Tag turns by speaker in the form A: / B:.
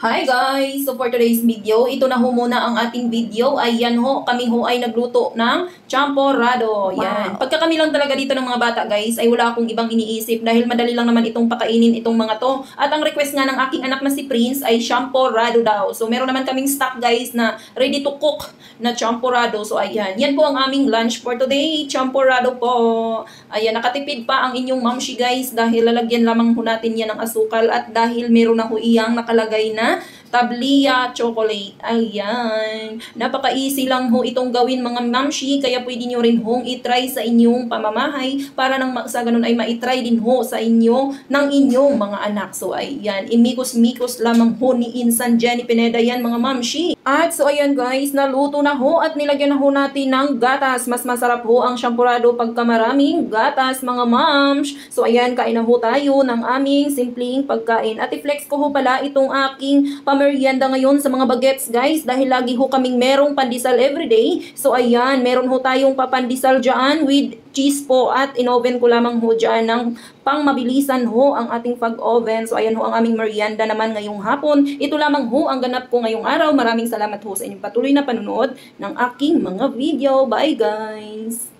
A: Hi guys! So for today's video, ito na ho muna ang ating video. Ayan ho, kami ho ay nagluto ng champorado. Yan. Pagka kami lang talaga dito ng mga bata guys, ay wala akong ibang iniisip dahil madali lang naman itong pakainin itong mga to. At ang request nga ng aking anak na si Prince ay champorado daw. So meron naman kaming stock guys na ready to cook na champorado. So ayan, yan po ang aming lunch for today. Champorado po. Ayan, nakatipid pa ang inyong mamshi guys dahil lalagyan lamang ho natin yan ng asukal at dahil meron na ho iyang nakalagay na Tablia chocolate. Ayan. Napaka-easy lang ho itong gawin mga mamshi. Kaya pwede nyo rin hong itry sa inyong pamamahay para nang sa ganun ay maitry din ho sa inyo ng inyong mga anak. So ayan. Imikos-mikos lamang ho ni Insan Jenny Pineda yan mga mamshi. At so ayan guys. Naluto na ho at nilagyan na ho natin ng gatas. Mas masarap ho ang champorado pagka maraming gatas mga mams. So ayan. Kain na ho tayo ng aming simpleng pagkain. At i-flex ko ho pala itong aking merienda ngayon sa mga bagets guys dahil lagi ho kaming merong pandesal everyday. So ayan, meron ho tayong papandesal dyan with cheese po at in-oven ko lamang ho dyan ng pang mabilisan ho ang ating pag-oven. So ayan ho ang aming merienda naman ngayong hapon. Ito lamang ho ang ganap ko ngayong araw. Maraming salamat ho sa inyong patuloy na panunod ng aking mga video. Bye guys!